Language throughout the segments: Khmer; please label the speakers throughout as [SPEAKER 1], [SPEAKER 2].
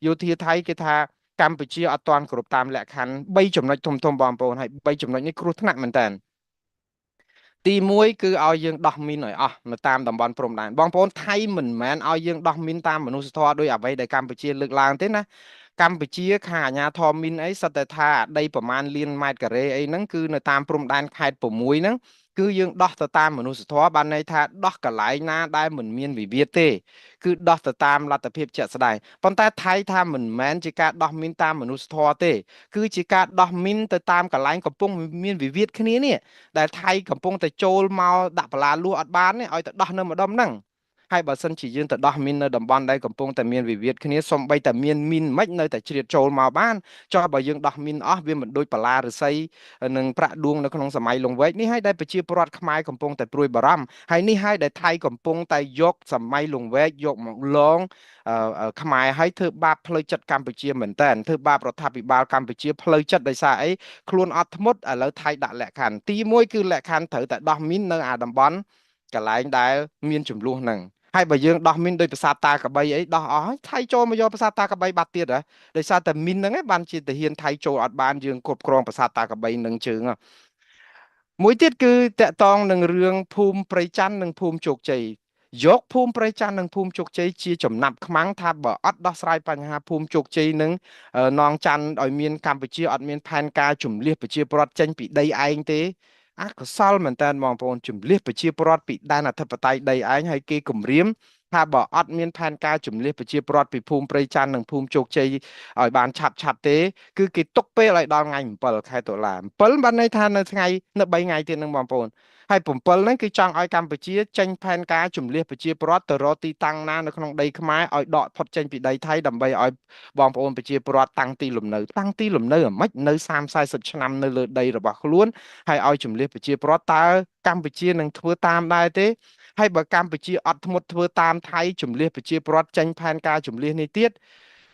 [SPEAKER 1] យោធាថៃគេថាកម្ពុជាអត់ទាន់គ្រប់តាមលក្ខខណ្ឌ3ចំណុចធំបងប្អូនហើយ3ចំណុចនេះគ្រោះថ្នាក់មែនតើទី1គឺឲ្យយើងដោះមីនឲ្យអស់នៅតាមតំបន់ព្រំដែនបងប្អូនថៃមិនមែនឲ្យយើងដោះមីនតាមមនុស្សធម៌ដោយអ្វីដែលកម្ពុជាលើកឡើងទេណាកម្ពុជាខាងអាជ្ញាធរមីនអីសិតតែថាដីប្រមាណលានម៉ែត្រការ៉េអីហ្នឹងគឺនៅតាមព្រំដែនខេត្ត6ហ្នឹងគឺយើងដោះទៅតាមមនុស្សធម៌បានន័យថាដោះកន្លែងណាដែលមិនមានវិវាទទេគឺដោះទៅតាមលទ្ធភាពជាក់ស្ដែងប៉ុន្តែថៃថាមិនមែនជាការដោះមីនតាមមនុស្សធម៌ទេគឺជាការដោះមីនទៅតាមកន្លែងកំពុងមានវិវាទគ្នានេះដែលថៃកំពុងតែចូលមកដាក់បលាលួសអត់បាននេះឲ្យទៅដោះនៅម្ដុំហ្នឹងហើយបើសិនជាយើងទៅដោះមីននៅតំបន់ដែលកំពុងតែមានវិវាទគ្នាសំបីតែមានមីនមិននៅតែជ្រៀតចូលមកបានចុះបើយើងដោះមីនអស់វាមិនដូចបលាឫស្សីនិងប្រាក់ឌួងនៅក្នុងសម័យលង្វែកនេះហើយដែលប្រជាពលរដ្ឋខ្មែរកំពុងតែព្រួយបារម្ភហើយនេះហើយដែលថៃកំពុងតែយកសម័យលង្វែកយកមកលងខ្មែរឲ្យធ្វើបាបផ្លូវចិត្តកម្ពុជាមែនតើធ្វើបាបរដ្ឋាភិបាលកម្ពុជាផ្លូវចិត្តដោយសារអីខ្លួនអត់ធ្មត់ឥឡូវថៃដាក់លក្ខខណ្ឌទី1គឺលក្ខខណ្ឌត្រូវតែដោះមីននៅអាតំបន់កន្លែងដែលមានចំនួនហ្នឹងហើយបើយើងដោះមីនដោយប្រាសាទតាកបីអីដោះអស់ហើយថៃចូលមកយកប្រាសាទតាកបីបាត់ទៀតហ៎ដោយសារតែមីនហ្នឹងឯងបានជាទាហានថៃចូលអត់បានយើងគ្រប់គ្រងប្រាសាទតាកបីនឹងជើងមួយទៀតគឺតកតងនឹងរឿងភូមិព្រៃច័ន្ទនិងភូមិជោគជ័យយកភូមិព្រៃច័ន្ទនិងភូមិជោគជ័យជាចំណាប់ខ្មាំងថាបើអត់ដោះស្រាយបញ្ហាភូមិជោគជ័យនឹងនងច័ន្ទឲ្យមានកម្ពុជាអត់មានផែនការជំលៀសប្រជាពលរដ្ឋចេញពីដីឯងទេអកុសលមែនតើបងប្អូនជំលៀសប្រជាពលរដ្ឋពីដែនអធិបតេយ្យដីឯងហើយគេគម្រាមថាបើអត់មានផែនការជំលៀសប្រជាពលរដ្ឋពីភូមិព្រៃច័ន្ទនិងភូមិជោគជ័យឲ្យបានឆាប់ទេគឺគេទុកពេលឲ្យដល់ថ្ងៃ7ខែតុលា7បានន័យថានៅថ្ងៃនៅ3ថ្ងៃទៀតនឹងបងប្អូនហើយ7ហ្នឹងគឺចង់ឲ្យកម្ពុជាចេញផែនការជំលៀសប្រជាពលរដ្ឋទៅរកទីតាំងណានៅក្នុងដីខ្មែរឲ្យដកផុតចេញពីដីថៃដើម្បីឲ្យបងប្អូនប្រជាពលរដ្ឋតាំងទីលំនៅតាំងទីលំនៅអាម៉េចនៅ30 40ឆ្នាំនៅលើដីរបស់ខ្លួនហើយឲ្យជំលៀសប្រជាពលរដ្ឋតើកម្ពុជានឹងធ្វើតាមដែរទេហើយបើកម្ពុជាអត់ធ្មត់ធ្វើតាមថៃជំលៀសប្រជាពលរដ្ឋចេញផែនការជំលៀសនេះទៀត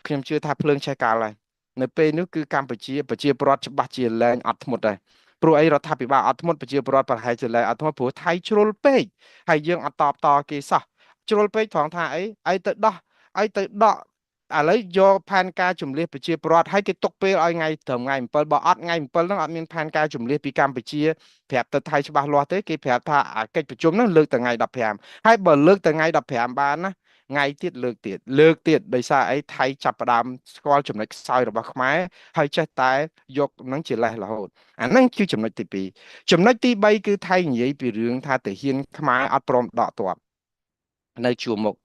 [SPEAKER 1] ខ្ញុំជឿថាភ្លើងឆេះកាល់ហើយនៅពេលនេះគឺកម្ពុជាប្រជាពលរដ្ឋច្បាស់ជាលែងអត់ធ្មត់ហើយព្រោះអីរដ្ឋាភិបាលអត់ធ្មត់ប្រជាពលរដ្ឋប្រហែលជាលែងអត់ធ្មត់ព្រោះថៃជ្រុលពេកហើយយើងអត់តបតគេសោះជ្រុលពេកត្រង់ថាអីឲ្យទៅដោះឲ្យទៅដកឥឡូវយកផែនការជំលៀសប្រជាពលរដ្ឋឲ្យគេទុកពេលឲ្យថ្ងៃត្រឹមថ្ងៃ7បើអត់ថ្ងៃ7ហ្នឹងអត់មានផែនការជំលៀសពីកម្ពុជាប្រាប់ទៅថៃច្បាស់លាស់ទេគេប្រាប់ថាកិច្ចប្រជុំហ្នឹងលើកតែថ្ងៃ15ហើយបើលើកតែថ្ងៃ15បានណាថ្ងៃទៀតលើកទៀតដោយសារអីថៃចាប់ផ្ដើមស្គាល់ចំណុចខ្សោយរបស់ខ្មែរហើយចេះតែយកនឹងជាលេសរហូតអាហ្នឹងគឺចំណុចទី2ចំណុចទី3គឺថៃនិយាយពីរឿងថាទាហានខ្មែរអត់ព្រមដកទ័ពនៅជួរមុខ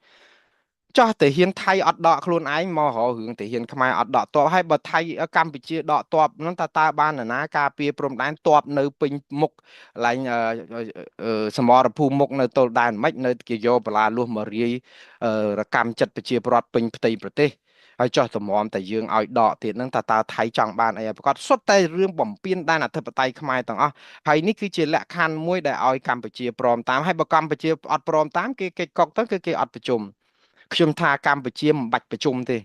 [SPEAKER 1] ចោះទាហានថៃអត់ដកខ្លួនឯងមករករឿងទាហានខ្មែរអត់ដកទ័ពហើយបើថៃកម្ពុជាដកទ័ពហ្នឹងតើបាននរណាការពារព្រំដែនទ័ពនៅពេញមុខកន្លែងសមរភូមិមុខនៅទល់ដែនមិននៅគេយកបលាលួសមករាយរកម្មចិត្តប្រជាពលរដ្ឋពេញផ្ទៃប្រទេសហើយចោះតម្រាំតែយើងឲ្យដកទៀតហ្នឹងតើថៃចង់បានអីប្រកាសសុទ្ធតែរឿងបំពេញដែនអធិបតេយ្យខ្មែរទាំងអស់ហើយនេះគឺជាលក្ខខណ្ឌមួយដែលឲ្យកម្ពុជាព្រមតាមហើយបើកម្ពុជាអត់ព្រមតាមគេកិច្ចកុកទៅគឺគេអត់ប្រជុំខ្ញុំថាកម្ពុជាមិនបាច់ប្រជុំទេ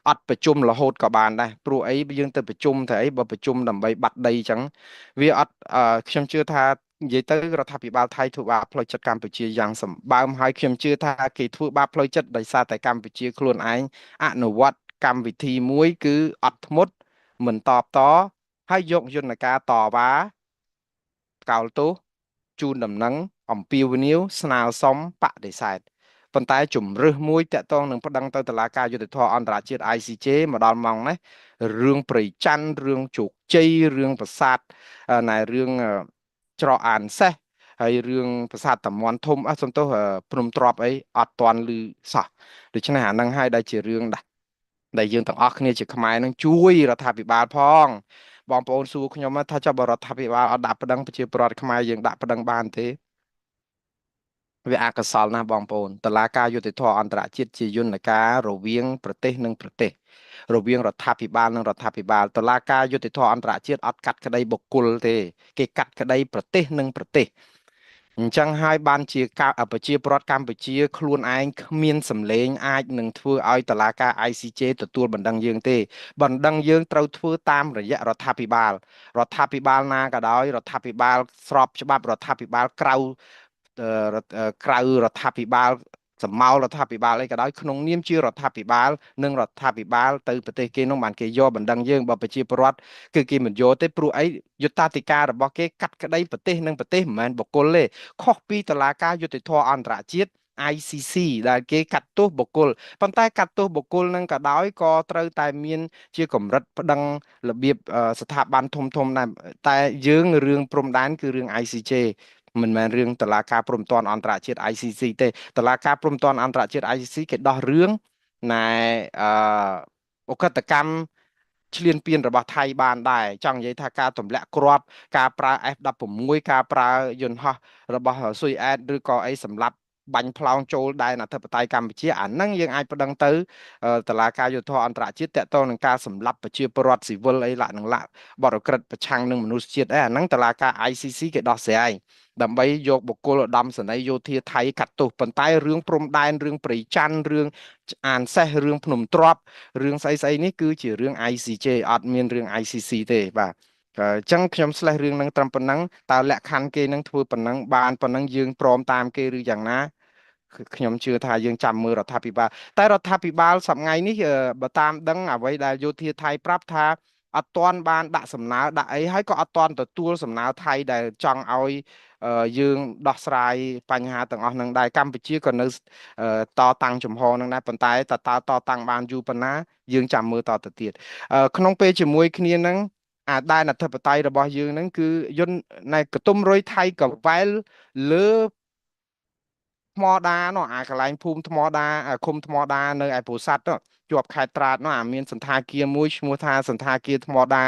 [SPEAKER 1] អត់ប្រជុំរហូតក៏បានដែរព្រោះអីយើងទៅប្រជុំទៅអីបើប្រជុំដើម្បីបាត់ដីអញ្ចឹងវាអត់ខ្ញុំជឿថានិយាយទៅរដ្ឋាភិបាលថៃធ្វើបាបផ្លូវចិត្តកម្ពុជាយ៉ាងសម្បើមហើយខ្ញុំជឿថាគេធ្វើបាបផ្លូវចិត្តដោយសារតែកម្ពុជាខ្លួនឯងអនុវត្តកម្មវិធីមួយគឺអត់ធ្មត់មិនតបតហើយយកយន្តការតវ៉ាកោលទោសជូនដំណឹងអំពាវនាវស្នើសុំបដិសេធប៉ុន្តែជំរឹះមួយតាក់ទងនឹងប្តឹងទៅតុលាការយុត្តិធម៌អន្តរជាតិ ICJ មកដល់ម៉ោងនេះរឿងប្រៃច័ន្ទរឿងជោគជ័យរឿងប្រាសាទណែរឿងច្រកអានសេះហើយរឿងប្រាសាទតាមាន់ធំសំទោសភ្នំទ្រាប់អីអត់ទាន់ឮសោះដូច្នេះអានឹងហើយដែលជារឿងដែលយើងទាំងអស់គ្នាជាខ្មែរនឹងជួយរដ្ឋាភិបាលផងបងប្អូនសួរខ្ញុំថាចុះបរដ្ឋាភិបាលអត់ដាក់ប្តឹងប្រជាពលរដ្ឋខ្មែរយើងដាក់ប្តឹងបានទេវាអកុសលណាស់បងប្អូនតុលាការយុត្តិធម៌អន្តរជាតិជាយន្តការរវាងប្រទេសនិងប្រទេសរវាងរដ្ឋាភិបាលនិងរដ្ឋាភិបាលតុលាការយុត្តិធម៌អន្តរជាតិអត់កាត់ក្តីបុគ្គលទេគេកាត់ក្តីប្រទេសនិងប្រទេសអញ្ចឹងហើយបានជាការប្រជាពលរដ្ឋកម្ពុជាខ្លួនឯងគ្មានសម្លេងអាចនឹងធ្វើឲ្យតុលាការ ICJ ទទួលបណ្ដឹងយើងទេបណ្ដឹងយើងត្រូវធ្វើតាមរយៈរដ្ឋាភិបាលណាក៏ដោយរដ្ឋាភិបាលស្របច្បាប់រដ្ឋាភិបាលក្រៅរដ្ឋាភិបាល សម្មារដ្ឋាភិបាលអីក៏ដោយក្នុងនាមជារដ្ឋាភិបាលនិងរដ្ឋាភិបាលទៅប្រទេសគេនោះបានគេយកបណ្ដឹងយើងបើប្រជាពលរដ្ឋគឺគេមិនយកទេព្រោះអីយុត្តាធិការរបស់គេកាត់ក្តីប្រទេសនិងប្រទេសមិនមែនបុគ្គលទេខុសពីតុលាការយុត្តិធម៌អន្តរជាតិ ICC ដែលគេកាត់ទោសបុគ្គលប៉ុន្តែកាត់ទោសបុគ្គលនឹងក៏ដោយក៏ត្រូវតែមានជាកម្រិតប្តឹងរបៀបស្ថាប័នធំធំដែរតែយើងរឿងព្រំដែនគឺរឿង ICJ មិនមែនរឿងតុលាការព្រំដែនអន្តរជាតិ ICC ទេតុលាការព្រំដែនអន្តរជាតិ ICC គេដោះរឿងណែអអកតកម្មឈ្លានពានរបស់ថៃបានដែរចង់និយាយថាការទម្លាក់គ្រាប់ការប្រើ F16 ការប្រើយន្តហោះរបស់ស៊ុយអែតឬក៏អីសម្រាប់បាញ់ផ្លោងចូលដែនអធិបតេយ្យកម្ពុជាអាហ្នឹងយើងអាចប្តឹងទៅតុលាការយុត្តិធម៌អន្តរជាតិតាក់ទងនឹងការសម្លាប់ប្រជាពលរដ្ឋស៊ីវិលអីឡាក់នឹងឡាក់បទអក្រិតប្រឆាំងនឹងមនុស្សជាតិអីអាហ្នឹងតុលាការ ICC គេដោះស្រាយដើម្បីយកបុគ្គលឧត្តមសេនីយ៍យោធាថៃកាត់ទោសប៉ុន្តែរឿងព្រំដែនរឿងព្រៃច័ន្ទរឿងអានសេះរឿងភ្នំទ្របរឿងស្អីស្អីនេះគឺជារឿង ICJ អត់មានរឿង ICC ទេបាទអញ្ចឹងខ្ញុំស្លេះរឿងហ្នឹងត្រឹមប៉ុណ្ណឹងតើលក្ខខណ្ឌគេនឹងធ្វើប៉ុណ្ណឹងបានប៉ុណ្ណឹងយើងព្រមតាមគេឬយ៉ាងណាខ្ញុំជឿថាយើងចាំមើលរដ្ឋាភិបាលតែរដ្ឋាភិបាលសប្ងៃនេះបើតាមដឹងអ្វីដែលយោធាថៃប្រាប់ថាអត់ទាន់បានដាក់សំណើដាក់អីហើយក៏អត់ទាន់ទទួលសំណើថៃដែលចង់ឲ្យយើងដោះស្រាយបញ្ហាទាំងអស់នឹងដែរកម្ពុជាក៏នៅតតាំងចំហនឹងដែរប៉ុន្តែតើតតាំងបានយូរប៉ុណ្ណាយើងចាំមើលតទៅទៀតក្នុងពេលជាមួយគ្នានឹងអាដែនអធិបតេយ្យរបស់យើងហ្នឹងគឺយន្តណែកតុំរុយថៃកវ៉ែលលើថ្មដានោះអាកន្លែងភូមិថ្មដាឃុំថ្មដានៅឯពោធិ៍សាត់នោះជាប់ខេត្តត្រាតនោះអាមានសន្តាគារមួយឈ្មោះថាសន្តាគារថ្មដា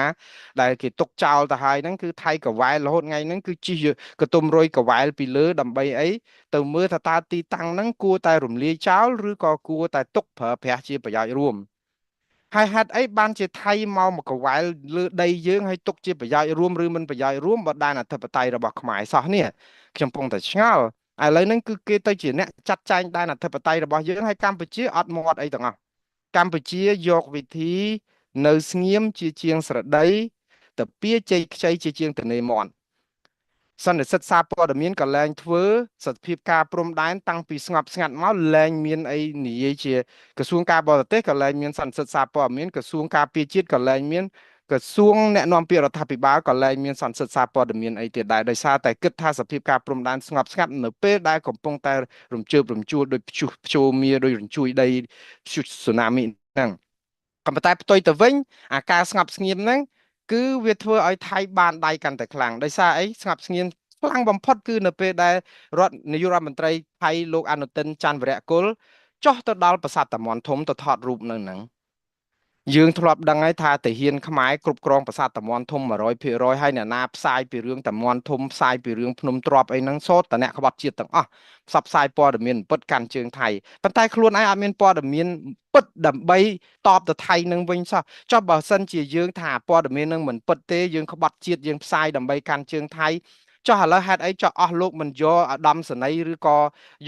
[SPEAKER 1] ដែលគេទុកចោលទៅហើយហ្នឹងគឺថៃកវ៉ែលរហូតថ្ងៃហ្នឹងគឺជិះកតុំរុយកវ៉ែលពីលើដើម្បីអីទៅមើលថាតើទីតាំងហ្នឹងគួរតែរំលាយចោលឬក៏គួរតែទុកប្រើប្រាស់ជាប្រយោជន៍រួមហើយហេតុអីបានជាថៃមកកវ៉ែលលើដីយើងហើយទុកជាប្រយោជន៍រួមឬមិនប្រយោជន៍រួមបើដែនអធិបតេយ្យរបស់ខ្មែរសោះនេះខ្ញុំពងតែឆ្ងល់ឥឡូវហ្នឹងគឺគេទៅជាអ្នកចាត់ចែងដែនអធិបតេយ្យរបស់យើងហើយកម្ពុជាអត់មាត់អីទាំងអស់កម្ពុជាយកវិធីនៅស្ងៀមជាជាងស្រដីទៅពៀជ័យខ្ចីជាជាងទនេមាត់សន្និសីទសារព័ត៌មានក៏លែងធ្វើសកម្មភាពការព្រំដែនតាំងពីស្ងប់ស្ងាត់មកលែងមានអីនិយាយជាក្រសួងការបរទេសក៏លែងមានសន្និសីទសារព័ត៌មានក្រសួងការពារជាតិក៏លែងមានក្រសួងអ្នកនាំពាក្យរដ្ឋាភិបាលក៏លែងមានសន្និសីទសារព័ត៌មានអីទៀតដែរដោយសារតែគិតថាសភាពការព្រំដែនស្ងប់ស្ងាត់នៅពេលដែលកំពុងតែរំជើបរំជួលដោយព្យុះព្យូមៀដោយរញ្ជួយដីព្យុះស៊ូណាមីហ្នឹងក៏ប៉ុន្តែផ្ទុយទៅវិញអាការស្ងប់ស្ងៀមហ្នឹងគឺវាធ្វើឲ្យថៃបានដៃកាន់តែខ្លាំងដោយសារអីស្ងប់ស្ងៀមខ្លាំងបំផុតគឺនៅពេលដែលនាយករដ្ឋមន្ត្រីថៃលោកអនុទិនច័ន្ទវរៈគុលចុះទៅដល់ប្រាសាទតាមាន់ធំទៅថតរូបនៅហ្នឹងយើងធ្លាប់ដឹងហើយថាទាហានខ្មែរគ្រប់គ្រងប្រាសាទតាមាន់ធំ100%ហើយអ្នកណាផ្សាយពីរឿងតាមាន់ធំផ្សាយពីរឿងភ្នំទ្របអីហ្នឹងសូត្រតអ្នកក្បត់ជាតិទាំងអស់ផ្សព្វផ្សាយព័ត៌មានពិតកាន់ជើងថៃប៉ុន្តែខ្លួនឯងអត់មានព័ត៌មានពិតដើម្បីតបទៅថៃនឹងវិញសោះចុះបើសិនជាយើងថាព័ត៌មាននឹងមិនពិតទេយើងក្បត់ជាតិយើងផ្សាយដើម្បីកាន់ជើងថៃចុះឥឡូវហេតុអីចុះអស់លោកមិនយកអាដាមសេនីយ៍ឬក៏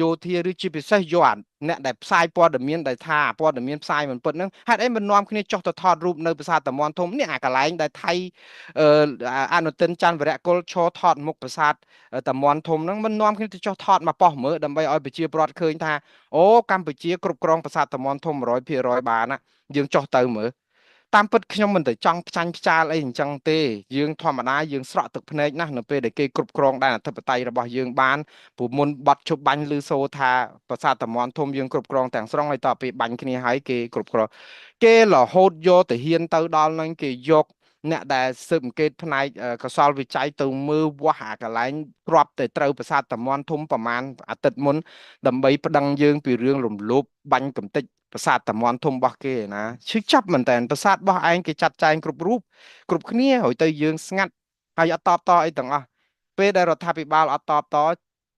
[SPEAKER 1] យោធាឬជាពិសេសយកអ្នកដែលផ្សាយព័ត៌មានដែលថាព័ត៌មានផ្សាយមិនពិតហ្នឹងហេតុអីមិននាំគ្នាចុះទៅថតរូបនៅប្រាសាទតាមាន់ធំនេះអាកន្លែងដែលថៃអនុទិនច័ន្ទវរៈគុលឈរថតមុខប្រាសាទតាមាន់ធំហ្នឹងមិននាំគ្នាទៅចុះថតមកប៉ោះមើលដើម្បីឲ្យប្រជាពលរដ្ឋឃើញថាអូកម្ពុជាគ្រប់គ្រងប្រាសាទតាមាន់ធំ100%បានណាយើងចុះទៅមើលតាមពិតខ្ញុំមិនទៅចង់ផ្ចាញ់ផ្ចាលអីអញ្ចឹងទេយើងធម្មតាយើងស្រក់ទឹកភ្នែកណាស់នៅពេលដែលគេគ្រប់គ្រងដែនអធិបតេយ្យរបស់យើងបានព្រោះមុនបាត់ជប់បាញ់ឬសូថាប្រាសាទតាមាន់ធំយើងគ្រប់គ្រងទាំងស្រុងហើយតទៅពេលបាញ់គ្នាហើយគេគ្រប់គ្រងគេរហូតយកទៅហ៊ានទៅដល់នឹងគេយកអ្នកដែលស៊ើបអង្កេតផ្នែកកសលវិច័យទៅមើលវាស់អាកន្លែងគ្រាប់តែត្រូវប្រាសាទតាមាន់ធំប្រមាណអាទិត្យមុនដើម្បីប្តឹងយើងពីរឿងរំលោភបាញ់កំទេចប្រាសាទតាមាន់ធំរបស់គេណាឈឺចាប់មែនតើប្រាសាទរបស់ឯងគេចាត់ចែងគ្រប់រូបគ្រប់គ្នាហើយទៅយើងស្ងាត់ហើយអត់តបតអីទាំងអស់ពេលដែលរដ្ឋាភិបាលអត់តបត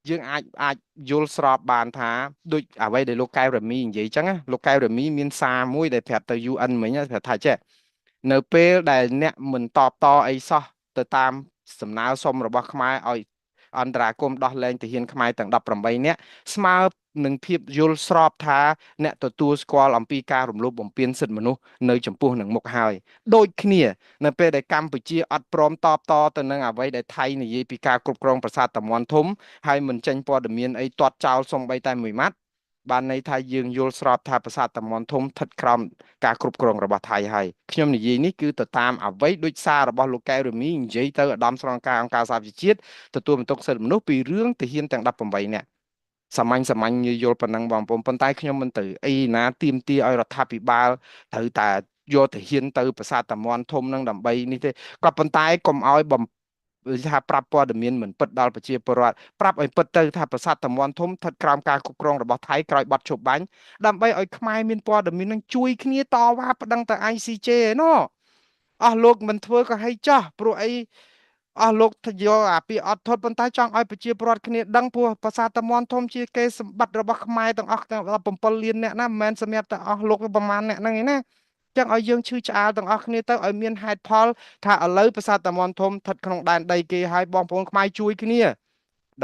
[SPEAKER 1] យើងអាចយល់ស្របបានថាដូចអ្វីដែលលោកកែវរ៉ាមីនិយាយចឹងណាលោកកែវរ៉ាមីមានសារមួយដែលប្រាប់ទៅ UN មិញប្រាប់ថាចេះនៅពេលដែលអ្នកមិនតបតអីសោះទៅតាមសំណើសុំរបស់ខ្មែរឲ្យអន្តរាគមន៍ដោះលែងទាហានខ្មែរទាំង18នាក់ស្មើនឹងភាពយល់ស្របថាអ្នកទទួលស្គាល់អំពីការរំលោភបំពានសិទ្ធិមនុស្សនៅចំពោះនឹងមុខហើយដូចគ្នានៅពេលដែលកម្ពុជាអត់ព្រមតបតទៅនឹងអ្វីដែលថៃនិយាយពីការគ្រប់គ្រងប្រាសាទតាមាន់ធំហើយមិនចេញព័ត៌មានអីទាត់ចោលសំបីតែមួយម៉ាត់ បានន័យថាយើងយល់ស្របថាប្រាសាទតាមាន់ធំស្ថិតក្រោមការគ្រប់គ្រងរបស់ថៃហើយខ្ញុំនិយាយនេះគឺទៅតាមអ្វីដូចសាររបស់លោកកែវរមីនិយាយទៅឧត្តមស្នងការអង្គការសហប្រជាជាតិទទួលបន្ទុកសិទ្ធិមនុស្សពីរឿងទាហានទាំង18នាក់សាមញ្ញងាយយល់ប៉ុណ្ណឹងបងប្អូនប៉ុន្តែខ្ញុំមិនទៅអីណាទាមទារឲ្យរដ្ឋាភិបាលត្រូវតែយកទៅហ៊ានទៅប្រាសាទតាមាន់ធំនឹងដើម្បីនេះទេក៏ប៉ុន្តែកុំឲ្យបំថាប្រាប់ព័ត៌មានមិនពិតដល់ប្រជាពលរដ្ឋប្រាប់ឲ្យពិតទៅថាប្រាសាទតាមាន់ធំស្ថិតក្រោមការគ្រប់គ្រងរបស់ថៃក្រោយបាត់ជប់បាញ់ដើម្បីឲ្យខ្មែរមានព័ត៌មាននឹងជួយគ្នាតវ៉ាប្តឹងទៅ ICJ ឯណោះអស់លោកមិនធ្វើក៏ហីចោះព្រោះអីអស់លោកទៅយកអាពីអត់ធត់ប៉ុន្តែចង់ឲ្យប្រជាពលរដ្ឋគ្នាដឹងព្រោះប្រាសាទតាមាន់ធំជាកេរសម្បត្តិរបស់ខ្មែរទាំងអស់ទាំង7លានអ្នកណាមិនមែនសម្រាប់តែអស់លោកប្រមាណអ្នកហ្នឹងឯណាចឹងឲ្យយើងឈឺឆ្អាលទាំងអស់គ្នាទៅឲ្យមានហេតុផលថាឥឡូវប្រាសាទតាមាន់ធំស្ថិតក្នុងដែនដីគេហើយបងប្អូនខ្មែរជួយគ្នា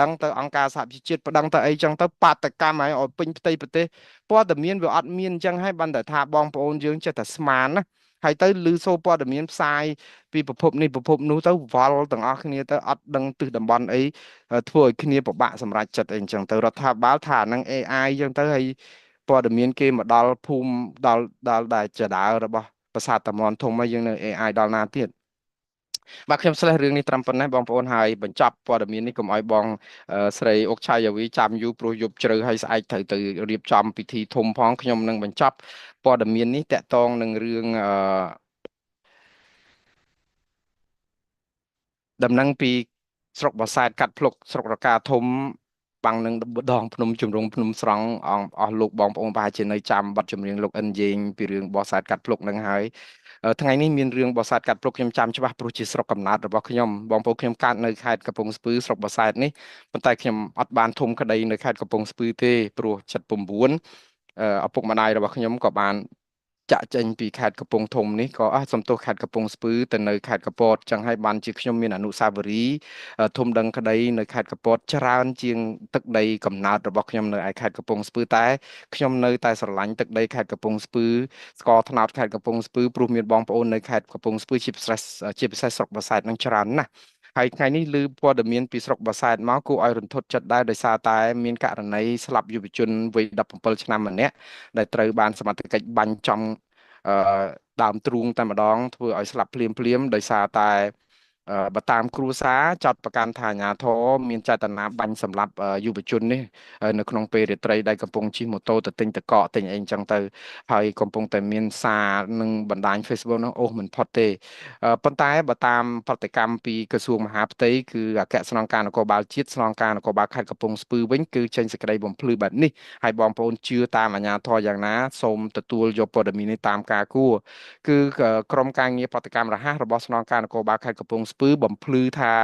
[SPEAKER 1] ដឹងទៅអង្គការសហប្រជាជាតិប្តឹងទៅអីចឹងទៅបាតកម្មឲ្យពេញផ្ទៃប្រទេសព័ត៌មានវាអត់មានអញ្ចឹងហើយបានតែថាបងប្អូនយើងចេះតែស្មានណាហើយទៅឮសូរព័ត៌មានផ្សាយពីប្រភពនេះប្រភពនោះទៅវល់ទាំងអស់គ្នាទៅអត់ដឹងទិសតំបន់អីធ្វើឲ្យគ្នាពិបាកសម្រេចចិត្តអីអញ្ចឹងទៅរដ្ឋាភិបាលថាហ្នឹង AI អញ្ចឹងទៅហើយព័ត៌មានគេមកដល់ភូមិដល់ដែលចដាលរបស់ប្រាសាទតាមាន់ធំហើយយើងនៅ AI ដល់ណាទៀតបាទខ្ញុំស្លេះរឿងនេះត្រឹមប៉ុណ្ណេះបងប្អូនហើយបញ្ចប់ព័ត៌មាននេះកុំឲ្យបងស្រីអុកឆាយាវីចាំយូរព្រោះយប់ជ្រៅហើយស្អែកត្រូវទៅរៀបចំពិធីធំផងខ្ញុំនឹងបញ្ចប់ព័ត៌មាននេះតកតងនឹងរឿងដំណឹងពីស្រុកបរសែតកាត់ភ្លុកស្រុករកាធំបាំងនឹងដងភ្នំជំរងភ្នំស្រង់អស់លោកបងប្អូនប្រហែលជានៅចាំបទចម្រៀងលោកអិនយេងពីរឿងបរសែតកាត់ភ្លុកនឹងហើយថ្ងៃនេះមានរឿងបរសែតកាត់ភ្លុកខ្ញុំចាំច្បាស់ព្រោះជាស្រុកកំណើតរបស់ខ្ញុំបងប្អូនខ្ញុំកើតនៅខេត្តកំពង់ស្ពឺស្រុកបរសែតនេះប៉ុន្តែខ្ញុំអត់បានធំក្តីនៅខេត្តកំពង់ស្ពឺទេព្រោះ79ឪពុកម្ដាយរបស់ខ្ញុំក៏បានចាក់ចេញពីខេត្តកំពង់ធំនេះក៏សំទោសខេត្តកំពង់ស្ពឺទៅនៅខេត្តកពតចឹងហើយបានជាខ្ញុំមានអនុស្សាវរីយ៍ធំដឹងក្តីនៅខេត្តកពតច្រើនជាងទឹកដីកំណើតរបស់ខ្ញុំនៅឯខេត្តកំពង់ស្ពឺតែខ្ញុំនៅតែស្រឡាញ់ទឹកដីខេត្តកំពង់ស្ពឺស្ករត្នោតខេត្តកំពង់ស្ពឺព្រោះមានបងប្អូននៅខេត្តកំពង់ស្ពឺជាពិសេសស្រុកបាសែតនឹងច្រើនណាស់ហើយថ្ងៃនេះឮព័ត៌មានពីស្រុកបាសែតមកគួរឲ្យរន្ធត់ចិត្តដែរដោយសារតែមានករណីស្លាប់យុវជនវ័យ17ឆ្នាំម្នាក់ដែលត្រូវបានសមត្ថកិច្ចបាញ់ចំអឺដើមទ្រូងតែម្ដងធ្វើឲ្យស្លាប់ភ្លាមដោយសារតែបើតាមគ្រួសារចាត់ប្រកាន់ថាអាជ្ញាធរមានចេតនាបាញ់សម្លាប់យុវជននេះនៅក្នុងពេលរាត្រីដែលកំពុងជិះម៉ូតូទៅទិញទឹកកកទិញអីចឹងទៅហើយកំពុងតែមានសារនឹងបណ្ដាញ Facebook នោះអូសមិនផុតទេប៉ុន្តែបើតាមប្រតិកម្មពីក្រសួងមហាផ្ទៃគឺអគ្គស្នងការនគរបាលជាតិស្នងការនគរបាលខេត្តកំពង់ស្ពឺវិញគឺចេញសេចក្តីបំភ្លឺបែបនេះហើយបងប្អូនជឿតាមអាជ្ញាធរយ៉ាងណាសូមទទួលយកព័ត៌មាននេះតាមការគួរគឺក្រុមការងារប្រតិកម្មរហ័សរបស់ស្នងការនគរបាលខេត្តកំពង់ស្ពឺបំភ្លឺថា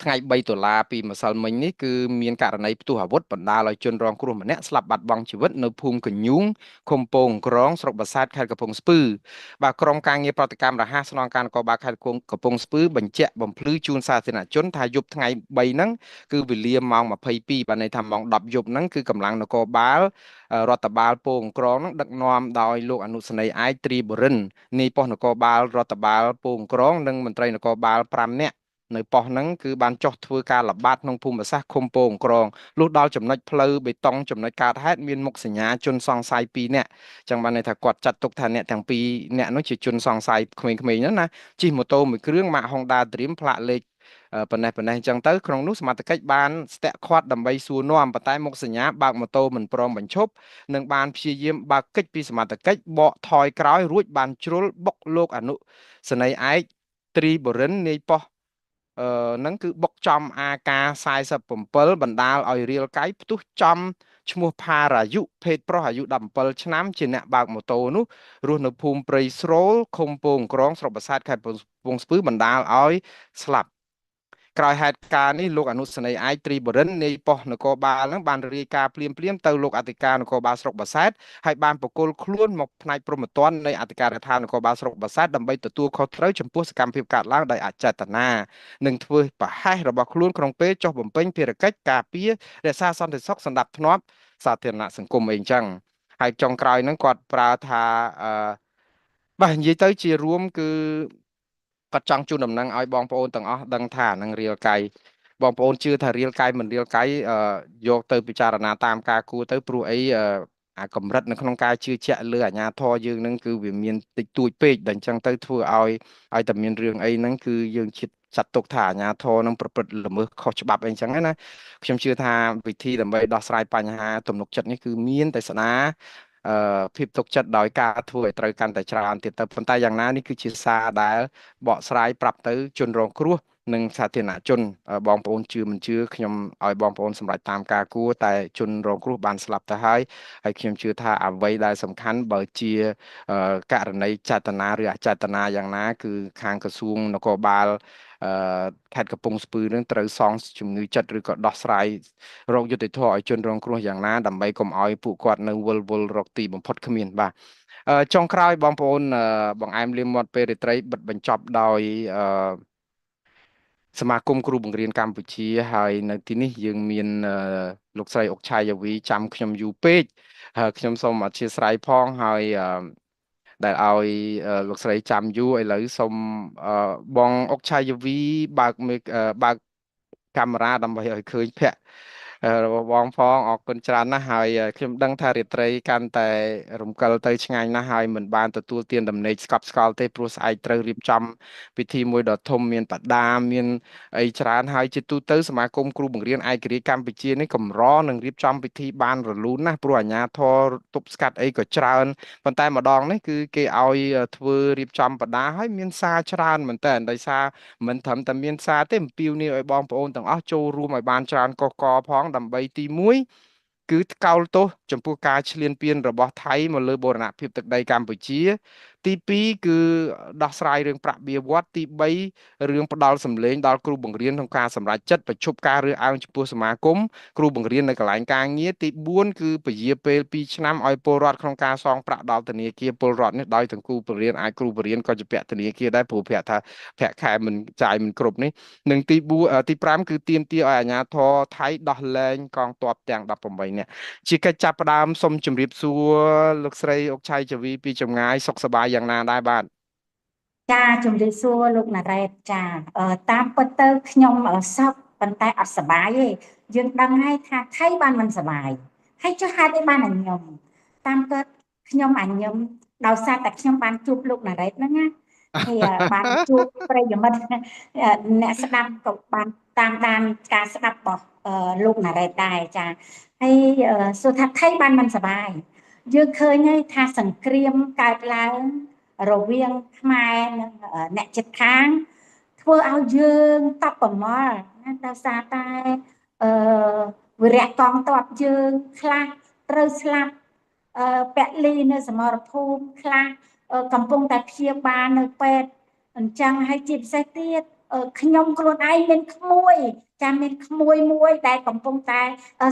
[SPEAKER 1] ថ្ងៃ3 តុលាពីម្សិលមិញនេះគឺមានករណីផ្ទុះអាវុធបណ្ដាលឲ្យជនរងគ្រោះម្នាក់ស្លាប់បាត់បង់ជីវិតនៅភូមិកញ្ញូងឃុំពងក្រងស្រុកបាសាតខេត្តកំពង់ស្ពឺបាទក្រុមការងារប្រតិកម្មរហ័សស្នងការនគរបាលខេត្តកំពង់ស្ពឺបញ្ជាក់បំភ្លឺជូនសាធារណជនថាយប់ថ្ងៃ3ហ្នឹងគឺវេលាម៉ោង22បាទន័យថាម៉ោង10យប់ហ្នឹងគឺកម្លាំងនគរបាលរដ្ឋបាលពងក្រងដឹកនាំដោយលោកអនុសេនីយ៍ឯកទ្រីបរិននាយប៉ុស្តិ៍នគរបាលរដ្ឋបាលពងក្រងនិងមន្ត្រីនគរបាល5នាក់នៅប៉ុស្តិ៍ហ្នឹងគឺបានចុះធ្វើការល្បាតក្នុងភូមិសាស្ត្រឃុំពងក្រងលុះដល់ចំណុចផ្លូវបេតុងចំណុចកើតហេតុមានមុខសញ្ញាជនសង្ស័យ2នាក់ចឹងបានន័យថាគាត់ចាត់ទុកថាអ្នកទាំងពីរនាក់នោះជាជនសង្ស័យក្មេងៗហ្នឹងណាជិះម៉ូតូមួយគ្រឿងម៉ាក Honda Dream ផ្លាកលេខប៉ុណ្ណេះអញ្ចឹងទៅក្នុងនោះសមត្ថកិច្ចបានស្ទាក់ឃាត់ដើម្បីសួរនាំប៉ុន្តែមុខសញ្ញាបើកម៉ូតូមិនព្រមបញ្ឈប់និងបានព្យាយាមបើកកិច្ចពីសមត្ថកិច្ចបកថយក្រោយរួចបានជ្រុលបុកលោកអនុសេនីយ៍ឯកទ្រីបរិននាយប៉ុស្តិ៍ហ្នឹងគឺបុកចំ AK47 បណ្ដាលឲ្យរាលកាយផ្ទុះចំឈ្មោះផារាយុភេទប្រុសអាយុ17ឆ្នាំជាអ្នកបើកម៉ូតូនោះរស់នៅភូមិព្រៃស្រូលឃុំពងក្រងស្រុកបាសាតខេត្តកំពង់ស្ពឺបណ្ដាលឲ្យស្លាប់ក្រោយហេតុការណ៍នេះលោកអនុសេនីយ៍ឯកទ្រីបរិននាយប៉ុស្តិ៍នគរបាលនឹងបានរាយការណ៍ភ្លាមទៅលោកអធិការនគរបាលស្រុកបាសែតហើយបានបកគលខ្លួនមកផ្នែកព្រហ្មទណ្ឌនៃអធិការដ្ឋាននគរបាលស្រុកបាសែតដើម្បីទទួលខុសត្រូវចំពោះសកម្មភាពកើតឡើងដោយអចេតនានិងធ្វើប្រហែសរបស់ខ្លួនក្នុងពេលចុះបំពេញភារកិច្ចការពាររក្សាសន្តិសុខសណ្ដាប់ធ្នាប់សាធារណសង្គមអីអញ្ចឹងហើយចុងក្រោយហ្នឹងគាត់ប្រើថាបាទនិយាយទៅជារួមគឺគាត់ចង់ជូនដំណឹងឲ្យបងប្អូនទាំងអស់ដឹងថានឹងរាលកាយ បងប្អូនជឿថារៀលកាយមិនរៀលកាយយកទៅពិចារណាតាមការគួរទៅព្រោះអីអាកម្រិតនៅក្នុងការជឿជាក់លើអាជ្ញាធរយើងនឹងគឺវាមានតិចតួចពេកដល់អញ្ចឹងទៅធ្វើឲ្យតែមានរឿងអីហ្នឹងគឺយើងជិតចាត់ទុកថាអាជ្ញាធរនឹងប្រព្រឹត្តល្មើសខុសច្បាប់អីចឹងណាខ្ញុំជឿថាវិធីដើម្បីដោះស្រាយបញ្ហាទំនុកចិត្តនេះគឺមានតែស្នាភាពទុកចិត្តដោយការធ្វើឲ្យត្រូវកាន់តែច្រើនទៀតទៅប៉ុន្តែយ៉ាងណានេះគឺជាសារដែលបកស្រាយប្រាប់ទៅជនរងគ្រោះនិងសាធារណជនបងប្អូនជឿមិនជឿខ្ញុំឲ្យបងប្អូនសម្រេចតាមការគួរតែជនរងគ្រោះបានស្លាប់ទៅហើយខ្ញុំជឿថាអ្វីដែលសំខាន់បើជាករណីចេតនាឬអចេតនាយ៉ាងណាគឺខាងក្រសួងនគរបាលអឺខេត្តកំពង់ស្ពឺនឹងត្រូវសងជំងឺចិត្តឬក៏ដោះស្រាយរោគយុត្តិធម៌ឲ្យជនរងគ្រោះយ៉ាងណាដើម្បីកុំឲ្យពួកគាត់នៅវិលវល់រកទីបំផុតគ្មានបាទចុងក្រោយបងប្អូនបងអែមលៀមមាត់ពេលរាត្រីបិទបញ្ចប់ដោយសមាគមគ្រូបង្រៀនកម្ពុជាហើយនៅទីនេះយើងមានលោកស្រីអុកឆាយាវីចាំខ្ញុំយូរពេកហើយខ្ញុំសូមអធិស្ឋានផងហើយដែលឲ្យលោកស្រីចាំយូរឥឡូវសូមបងអុកឆាយាវីបើកកាមេរ៉ាដើម្បីឲ្យឃើញភ័ក្ររបស់បងផងអរគុណច្រើនណាស់ហើយខ្ញុំដឹងថារាត្រីកាន់តែរំកិលទៅឆ្ងាញ់ណាស់ហើយមិនបានទទួលទានដំណេកស្កប់ស្កល់ទេព្រោះស្អែកត្រូវរៀបចំពិធីមួយដ៏ធំមានបដាមានអីច្រើនហើយជាទូទៅសមាគមគ្រូបង្រៀនឯករាជ្យកម្ពុជានេះកម្រនឹងរៀបចំពិធីបានរលូនណាស់ព្រោះអាជ្ញាធរទប់ស្កាត់អីក៏ច្រើនប៉ុន្តែម្ដងនេះគឺគេឲ្យធ្វើរៀបចំបដាហើយមានសារច្រើនមែនតើដោយសារមិនត្រឹមតែមានសារទេអំពាវនាវឲ្យបងប្អូនទាំងអស់ចូលរួមឲ្យបានច្រើនកុះករផងដើម្បីទី1គឺថ្កោលទោសចំពោះការឈ្លានពានរបស់ថៃមកលើបូរណភាពទឹកដីកម្ពុជាទី2គឺដោះស្រាយរឿងប្រាក់បៀវត្សទី3រឿងផ្ដាល់សម្លេងដល់គ្រូបង្រៀនក្នុងការសម្រេចចិត្តបញ្ឈប់ការរើសអើងចំពោះសមាគមគ្រូបង្រៀននៅកន្លែងការងារទី4គឺពជាពេល2ឆ្នាំឲ្យពលរដ្ឋក្នុងការសងប្រាក់ដល់ធនាគារពលរដ្ឋនេះដោយទាំងគ្រូបង្រៀនអាចគ្រូបង្រៀនក៏ជាពាក់ធនាគារដែរព្រោះប្រាក់ថាប្រាក់ខែមិនចាយមិនគ្រប់នេះនិងទី5គឺទាមទារឲ្យអាជ្ញាធរថៃដោះលែងកងទ័ពទាំង18នាក់ជាកិច្ចចាប់ផ្ដើមសូមជម្រាបសួរលោកស្រីអុកឆៃចវីពីចម្ងាយសុខសប្បាយយ៉ាងណាដែរបាទ
[SPEAKER 2] ចាជំរាបសួរលោកណារ៉េតចាតាមពិតទៅខ្ញុំសោកប៉ុន្តែអត់សប្បាយទេយើងដឹងហើយថាថៃបានមិនសប្បាយហើយចុះហេតុអីបានអញ្ញឹមតាមពិតខ្ញុំអញ្ញឹមដោយសារតែខ្ញុំបានជួបលោកណារ៉េតហ្នឹងណាហើយបានជួបប្រិយមិត្តអ្នកស្ដាប់ក៏បានតាមដានការស្ដាប់របស់លោកណារ៉េតដែរចាហើយសួរថាថៃបានមិនសប្បាយយើងឃើញហើយថាសង្គ្រាមកើតឡើងរវាងខ្មែរនិងអ្នកជិតខាងធ្វើឲ្យយើងតប់ប្រមល់ណាដោយសារតែអឺវិរៈកងទ័ពយើងខ្លះត្រូវស្លាប់ពលីនៅសមរភូមិខ្លះកំពុងតែព្យាបាលនៅពេទ្យអញ្ចឹងហើយជាពិសេសទៀតខ្ញុំខ្លួនឯងមានក្មួយចាំមានក្មួយមួយដែលកំពុងតែ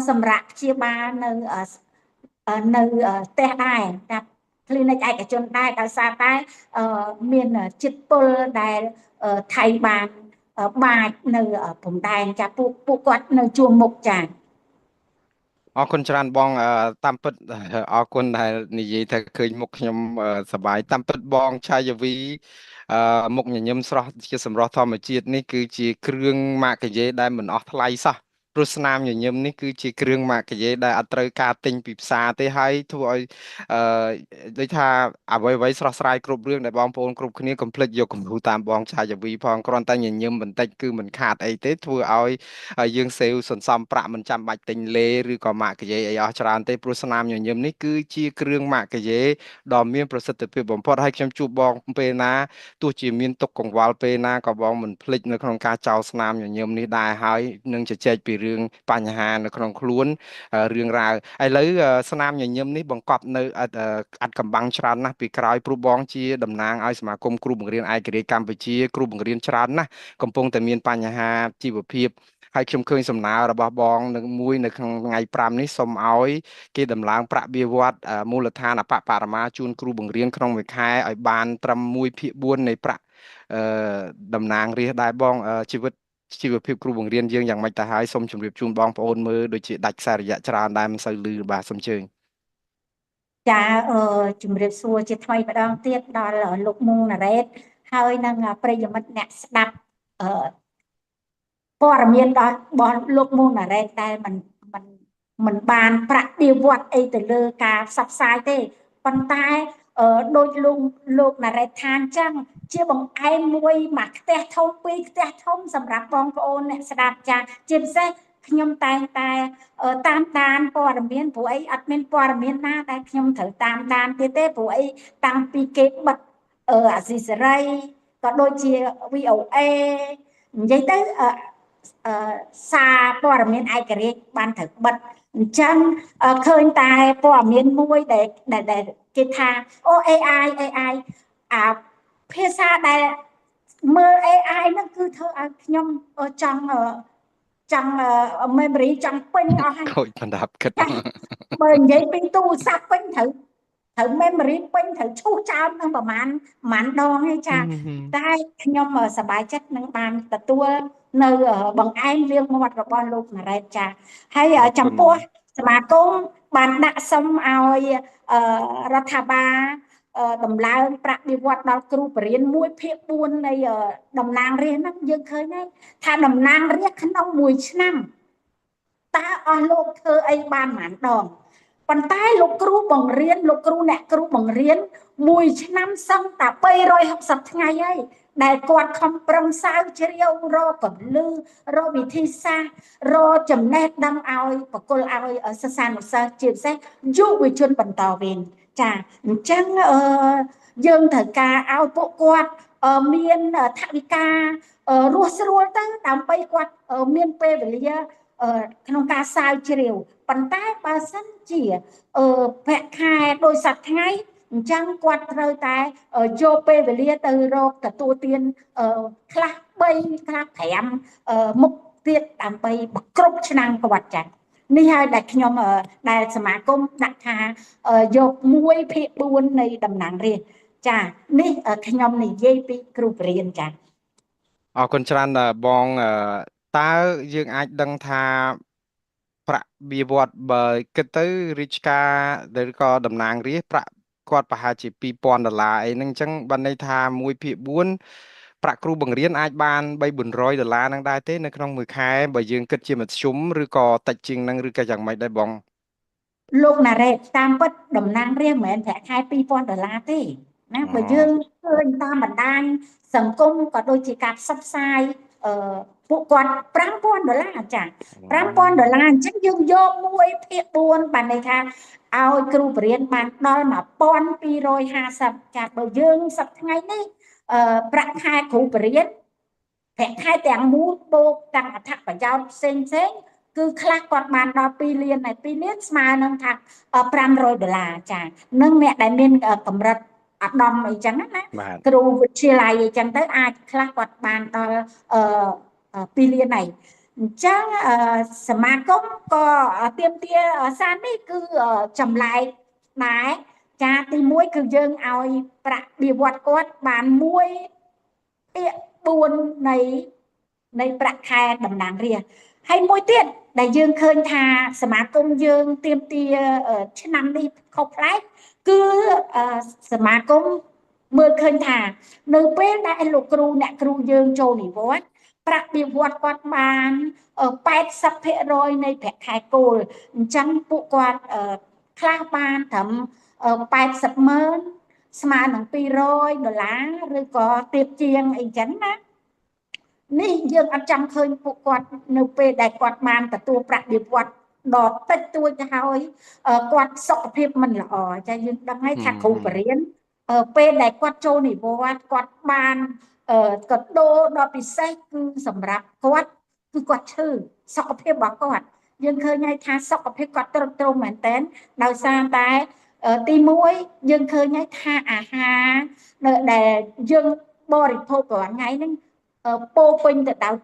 [SPEAKER 2] សម្រាប់ព្យាបាលនៅផ្ទះដែរតែ clinic ឯកជនដែរដោយសារតែមានចិត្តពលដែលថៃបានបាចនៅព្រំដែនចាពួកគាត់នៅជួរមុខចា
[SPEAKER 1] អរគុណច្រើនបងតាមពិតអរគុណដែលនិយាយថាឃើញមុខខ្ញុំសប្បាយតាមពិតបងឆាយាវីមុខញញឹមស្រស់ជាសម្រស់ធម្មជាតិនេះគឺជាគ្រឿងម៉ាកយេដែលមិនអស់ថ្លៃសោះព្រោះស្នាមញញឹមនេះគឺជាគ្រឿងម៉ាកយេដែលអត់ត្រូវការទិញពីផ្សារទេហើយធ្វើឲ្យអឺដូចថាអ្វីអ្វីស្រស់ស្រាយគ្រប់រឿងដែលបងប្អូនគ្រប់គ្នាកុំភ្លេចយកគំរូតាមបងឆាយាវីផងគ្រាន់តែញញឹមបន្តិចគឺមិនខាតអីទេធ្វើឲ្យយើងសេវសន្សំប្រាក់មិនចាំបាច់ទិញលេឬក៏ម៉ាកយេអីអស់ច្រើនទេព្រោះស្នាមញញឹមនេះគឺជាគ្រឿងម៉ាកយេដ៏មានប្រសិទ្ធភាពបំផុតហើយខ្ញុំជួបបងពេលណាទោះជាមានទុកកង្វល់ពេលណាក៏បងមិនភ្លេចនៅក្នុងការចោលស្នាមញញឹមនេះដែរហើយនឹងជជែកពីរឿងបញ្ហានៅក្នុងខ្លួនរឿងរ៉ាវឥឡូវស្នាមញញឹមនេះបង្កប់នៅអត្តកម្បាំងច្រើនណាស់ពីក្រោយព្រោះបងជាតំណាងឲ្យសមាគមគ្រូបង្រៀនឯករាជ្យកម្ពុជាគ្រូបង្រៀនច្រើនណាស់កំពុងតែមានបញ្ហាជីវភាពហើយខ្ញុំឃើញសំណើរបស់បងនៅមួយនៅក្នុងថ្ងៃ5នេះសូមឲ្យគេដំឡើងប្រាក់បៀវត្សមូលដ្ឋានអបបរមាជូនគ្រូបង្រៀនក្នុងមួយខែឲ្យបានត្រឹម1/4នៃប្រាក់អឺតំណាងរាស្ត្រដែរបងជីវភាពគ្រូបង្រៀនយើងយ៉ាងម៉េចទៅហើយសូមជម្រាបជូនបងប្អូនមើលដូចជាដាច់ខ្សែរយៈច្រើនដែរមិនសូវលឺបាទសូមជើញ
[SPEAKER 2] ចាជំរាបសួរជាថ្មីម្ដងទៀតដល់លោកមុងណារ៉េតហើយនឹងប្រិយមិត្តអ្នកស្ដាប់ ព័ត៌មានរបស់លោកមូណារ៉េតតែมันបានប្រាក់ពីវត្តអីទៅលើការផ្សព្វផ្សាយទេប៉ុន្តែដូចលោកណារ៉េតថាអញ្ចឹងជាបង្អែមមួយមកផ្ទះធំពីរផ្ទះធំសម្រាប់បងប្អូនអ្នកស្ដាប់ចាជាពិសេសខ្ញុំតែងតែតាមដានព័ត៌មានព្រោះអីអត់មានព័ត៌មានណាដែលខ្ញុំត្រូវតាមដានទៀតទេព្រោះអីតាំងពីគេបិទអាស៊ីសេរីក៏ដូចជា VOA និយាយទៅសារព័ត៌មានឯករាជ្យបានត្រូវបិទអញ្ចឹងឃើញតែព័ត៌មានមួយដែលគេថាអូ AI អាភាសាដែលមើល AI ហ្នឹងគឺធ្វើឲ្យខ្ញុំចង់memory ចង់ពេញអស់ហើយ
[SPEAKER 1] ខូចបណ្ដាប់គិត
[SPEAKER 2] បើនិយាយពីទូរស័ព្ទពេញត្រូវ memory ពេញត្រូវឈូសចោលនឹងប្រហែលដងឯចាតែខ្ញុំសប្បាយចិត្តនឹងបានទទួលនៅបង្អែមលាងមាត់របស់លោកណារ៉េតចាហើយចំពោះសមាគមបានដាក់សុំឲ្យរដ្ឋាភិបាលដំឡើងប្រាក់បៀវត្សដល់គ្រូបរិញ្ញា1/4នៃតំណាងរាស្ត្រហ្នឹងយើងឃើញហើយថាតំណាងរាស្ត្រក្នុងមួយឆ្នាំតើអស់លោកធ្វើអីបានប៉ុន្មានដងប៉ុន្តែលោកគ្រូបង្រៀនលោកគ្រូអ្នកគ្រូបង្រៀនមួយឆ្នាំសឹងតែ360ថ្ងៃហើយដែលគាត់ខំប្រឹងស្រាវជ្រាវរកកលឺរកវិធីសាស្ត្ររកចំណេះដឹងឲ្យបកគលឲ្យសិស្សានុសិស្សជាពិសេសយុវជនបន្តវេនចាអញ្ចឹងយើងត្រូវការឲ្យពួកគាត់មានថវិការស់ស្រួលទៅដើម្បីគាត់មានពេលវេលាក្នុងការស្រាវជ្រាវប៉ុន្តែបើសិនជាប្រាក់ខែដោយសប្តាហ៍ថ្ងៃអញ្ចឹងគាត់ត្រូវតែយកពេលវេលាទៅរកទទួលទានខ្លះ3ខ្លះ5មុខទៀតដើម្បីគ្រប់ឆ្នាំគាត់ចា៎នេះហើយដែលខ្ញុំដែលសមាគមដាក់ថាយក1/4នៃតំណាងរាស្ត្រចានេះខ្ញុំនិយាយពីគ្រូបរិញ្ញាចា
[SPEAKER 1] អរគុណច្រើនបងតើយើងអាចដឹងថាប្រាក់បៀវត្សបើគិតទៅរាជការឬក៏តំណាងរាស្ត្រប្រាក់គាត់ប្រហែលជា$2,000អីហ្នឹងអញ្ចឹងបានន័យថា1/4ប្រាក់គ្រូបង្រៀនអាចបាន$300-400ហ្នឹងដែរទេនៅក្នុងមួយខែបើយើងគិតជាមធ្យមឬក៏តិចជាងហ្នឹងឬក៏យ៉ាងម៉េចដែរបង
[SPEAKER 2] លោកណារ៉េតតាមពិតតំណាងរាស្ត្រមិនមែនប្រាក់ខែ$2,000ទេណាបើយើងឃើញតាមបណ្ដាញសង្គមក៏ដូចជាការផ្សព្វផ្សាយពួកគាត់$5,000ចា$5,000អញ្ចឹងយើងយក1/4បានន័យថាឲ្យគ្រូបរិញ្ញាបត្របានដល់1250ចាបើយើងសប្តាហ៍ថ្ងៃនេះប្រាក់ខែគ្រូបរិញ្ញាបត្រប្រាក់ខែទាំងមូលបូកទាំងអត្ថប្រយោជន៍ផ្សេងគឺខ្លះគាត់បានដល់2លានហើយ2លានស្មើនឹងថា$500ចានឹងអ្នកដែលមានកម្រិតអាដាមអីចឹងណាគ្រូវិទ្យាល័យអីចឹងទៅអាចខ្លះគាត់បានដល់2លានហើយអញ្ចឹងសមាគមក៏ទៀមទាសារនេះគឺចម្លែកដែរចាទី1គឺយើងឲ្យប្រាក់បៀវត្សគាត់បាន1/4នៃប្រាក់ខែតំណាងរាស្ត្រហើយមួយទៀតដែលយើងឃើញថាសមាគមយើងទៀមទាឆ្នាំនេះខុសប្លែកគឺសមាគមមើលឃើញថានៅពេលដែលលោកគ្រូអ្នកគ្រូយើងចូលនិវត្តន៍ប្រាក់បៀវត្សគាត់បាន80%នៃប្រាក់ខែគោលអញ្ចឹងពួកគាត់ខ្លះបានត្រឹម800000ស្មើនឹង$200ឬក៏ទៀបជាងអីចឹងណានេះយើងអត់ចង់ឃើញពួកគាត់នៅពេលដែលគាត់បានទទួលប្រាក់បៀវត្សដល់តិចតួចទៅហើយគាត់សុខភាពមិនល្អចាយើងដឹងហើយថាគ្រូបរិញ្ញាពេលដែលគាត់ចូលនិវត្តន៍គាត់បានក៏ដូរដល់ពិសេសគឺសម្រាប់គាត់គឺគាត់ឈឺសុខភាពរបស់គាត់យើងឃើញហើយថាសុខភាពគាត់ទ្រុឌទ្រោមមែនតើដោយសារតែទី1យើងឃើញហើយថាអាហារដែលយើងបរិភោគរាល់ថ្ងៃហ្នឹងពោពេញទៅដោយ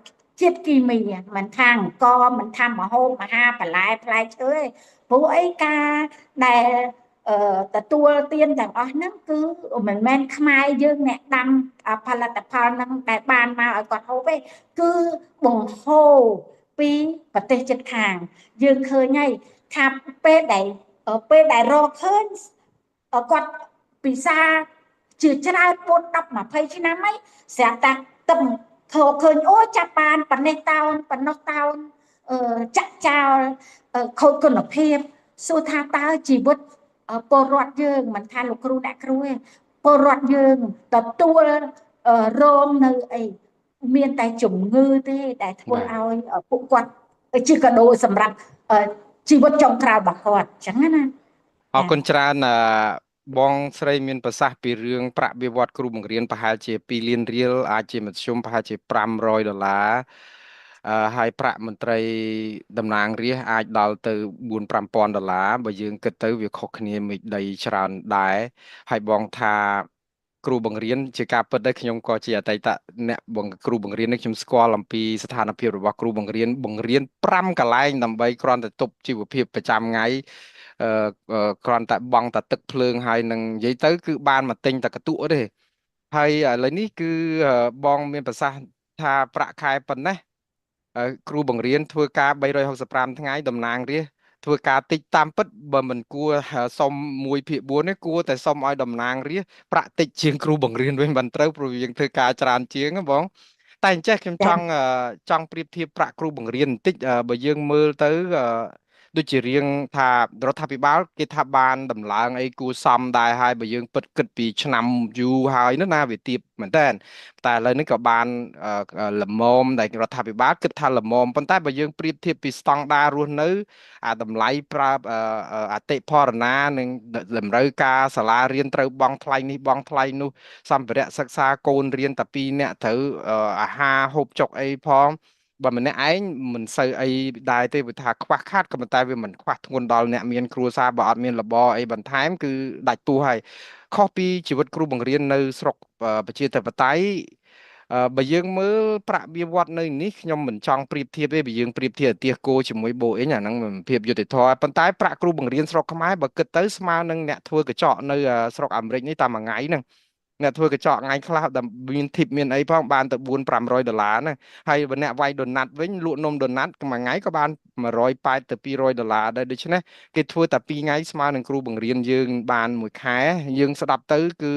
[SPEAKER 2] ជាតិគីមីមិនថាអង្គមិនថាម្ហូបអាហារបន្លែផ្លែឈើទេព្រោះអីការដែលទទួលទានទាំងអស់ហ្នឹងគឺមិនមែនខ្មែរយើងអ្នកដាំផលិតផលហ្នឹងដែលបានមកឲ្យគាត់ហូបទេគឺបង្ហូរពីប្រទេសជិតខាងយើងឃើញហើយថាពេលដែលរកឃើញគាត់ពិសាជាច្រើន4 10 20ឆ្នាំហើយស្រាប់តែទឹក ឃើញអូចាប់បានប៉ណេះតោនប៉ណោះតោនចាក់ចោលខូចគុណភាពសួរថាតើជីវិតពលរដ្ឋយើងមិនថាលោកគ្រូអ្នកគ្រូទេពលរដ្ឋយើងទទួលរងនៅអីមានតែជំងឺទេដែលធ្វើឲ្យពួកគាត់ជាកដោសម្រាប់ជីវិតចុងក្រោយរបស់គាត់អញ្ចឹងណា
[SPEAKER 1] អរគុណច្រើនបងស្រីមានប្រសាសន៍ពីរឿងប្រាក់បៀវត្សគ្រូបង្រៀនប្រហែលជា2លានរៀលអាចជាមធ្យមប្រហែលជា$500ហើយប្រាក់មន្ត្រីតំណាងរាស្ត្រអាចដល់ទៅ4-5,000បើយើងគិតទៅវាខុសគ្នាមិនដីច្រើនដែរហើយបងថាគ្រូបង្រៀនជាការពិតដែរខ្ញុំក៏ជាអតីតអ្នកគ្រូបង្រៀននេះខ្ញុំស្គាល់អំពីស្ថានភាពរបស់គ្រូបង្រៀន5កន្លែងដើម្បីគ្រាន់តែទប់ជីវភាពប្រចាំថ្ងៃគ្រាន់តែបង់តែទឹកភ្លើងហើយនឹងនិយាយទៅគឺបានមកទិញតែកន្ទក់ទេហើយឥឡូវនេះគឺបងមានប្រសាសន៍ថាប្រាក់ខែប៉ុណ្ណេះគ្រូបង្រៀនធ្វើការ365ថ្ងៃតំណាងរាស្ត្រធ្វើការតិចតាមពិតបើមិនគួរសុំ1/4ទេគួរតែសុំឲ្យតំណាងរាស្ត្រប្រាក់តិចជាងគ្រូបង្រៀនវិញមិនត្រូវព្រោះយើងធ្វើការច្រើនជាងណាបងតែអញ្ចេះខ្ញុំចង់ប្រៀបធៀបប្រាក់គ្រូបង្រៀនបន្តិចបើយើងមើលទៅដូចជារៀងថារដ្ឋាភិបាលគេថាបានដំឡើងអីគួរសមដែរហើយបើយើងពិតគិតពីឆ្នាំយូរហើយនោះណាវាទាបមែនតើតែឥឡូវនេះក៏បានល្មមដែលរដ្ឋាភិបាលគិតថាល្មមប៉ុន្តែបើយើងប្រៀបធៀបពីស្តង់ដាររស់នៅអាតម្លៃប្រើអតិផរណានិងតម្រូវការសាលារៀនត្រូវបង់ថ្លៃនេះបង់ថ្លៃនោះសម្ភារៈសិក្សាកូនរៀនតែ2នាក់ត្រូវអាហារហូបចុកអីផងបើម្នាក់ឯងមិនសូវអីដែរទេវាថាខ្វះខាតក៏ប៉ុន្តែវាមិនខ្វះធ្ងន់ដល់អ្នកមានគ្រួសារបើអត់មានរបរអីបន្ថែមគឺដាច់ពោះហើយខុសពីជីវិតគ្រូបង្រៀននៅស្រុកប្រជាធិបតេយ្យបើយើងមើលប្រាក់បៀវត្សនៅនេះខ្ញុំមិនចង់ប្រៀបធៀបទេបើយើងប្រៀបធៀបទាសគោជាមួយបូអ៊ីងអាហ្នឹងមិនភាពយុត្តិធម៌ប៉ុន្តែប្រាក់គ្រូបង្រៀនស្រុកខ្មែរបើគិតទៅស្មើនឹងអ្នកធ្វើកញ្ចក់នៅស្រុកអាមេរិកនេះតែមួយថ្ងៃហ្នឹងអ្នកធ្វើកញ្ចក់ថ្ងៃខ្លះដែលមានធីបមានអីផងបានទៅ$400-500ហ្នឹងហើយបើអ្នកវាយដូណាត់វិញលក់នំដូណាត់មួយថ្ងៃក៏បាន$180ទៅ$200ដែរដូច្នេះគេធ្វើតែ2ថ្ងៃស្មើនឹងគ្រូបង្រៀនយើងបានមួយខែយើងស្ដាប់ទៅគឺ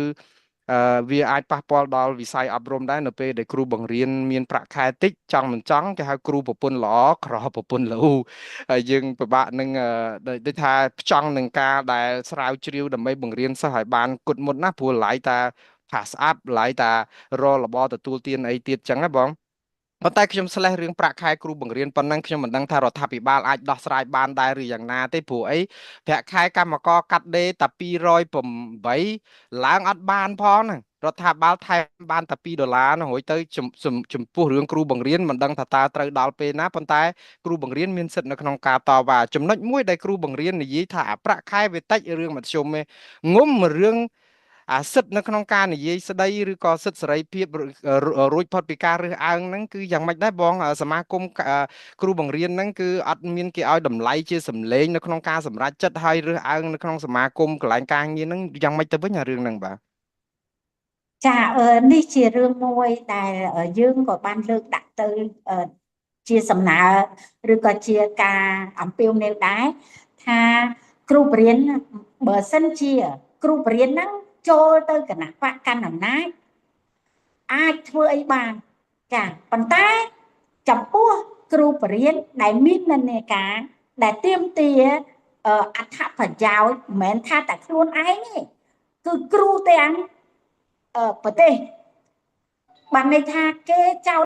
[SPEAKER 1] វាអាចប៉ះពាល់ដល់វិស័យអប់រំដែរនៅពេលដែលគ្រូបង្រៀនមានប្រាក់ខែតិចចង់មិនចង់គេហៅគ្រូប្រពន្ធល្អក្រប្រពន្ធល្អូហើយយើងពិបាកនឹងដូចថាផ្ចង់នឹងការដែលស្រាវជ្រាវដើម្បីបង្រៀនសិស្សឲ្យបានគត់មុតណាព្រោះឡាយតាថាស្អាប់ឡាយតារលបទទួលទានអីទៀតចឹងណាបងប៉ុន្តែខ្ញុំស្លេះរឿងប្រាក់ខែគ្រូបង្រៀនប៉ុណ្ណឹងខ្ញុំមិនដឹងថារដ្ឋាភិបាលអាចដោះស្រាយបានដែរឬយ៉ាងណាទេព្រោះអីប្រាក់ខែកម្មករកាត់ដេរតែ208ឡើងអត់បានផងហ្នឹងរដ្ឋាភិបាលថែមបានតែ$2នោះរួចទៅចំពោះរឿងគ្រូបង្រៀនមិនដឹងថាតើត្រូវដល់ពេលណាប៉ុន្តែគ្រូបង្រៀនមានសិទ្ធិនៅក្នុងការតវ៉ាចំណុចមួយដែលគ្រូបង្រៀននិយាយថាប្រាក់ខែវាតិចរឿងមធ្យមឯងងុំរឿងសិទ្ធិនៅក្នុងការនិយាយស្ដីឬក៏សិទ្ធិសេរីភាពរួចផុតពីការរើសអើងហ្នឹងគឺយ៉ាងម៉េចដែរបងសមាគមគ្រូបង្រៀនហ្នឹងគឺអត់មានគេឲ្យតម្លៃជាសម្លេងនៅក្នុងការសម្រេចចិត្តឲ្យរើសអើងនៅក្នុងសមាគមកន្លែងការងារហ្នឹងយ៉ាងម៉េចទៅវិញអារឿងហ្នឹងបាទ
[SPEAKER 2] ចានេះជារឿងមួយដែលយើងក៏បានលើកដាក់ទៅជាសំណើឬក៏ជាការអំពាវនាវដែរថាគ្រូបរិញ្ញាបត្របើសិនជាគ្រូបរិញ្ញាបត្រហ្នឹងចូលទៅគណៈបកកណ្ដាលអំណាចអាចធ្វើអីបានចាប៉ុន្តែចំពោះគ្រូបរិញ្ញាបត្រដែលមាននិន្នាការដែលទាមទារអត្ថប្រយោជន៍មិនមែនថាតែខ្លួនឯងទេគឺគ្រូទាំងប្រទេសបានន័យថាគេចោទ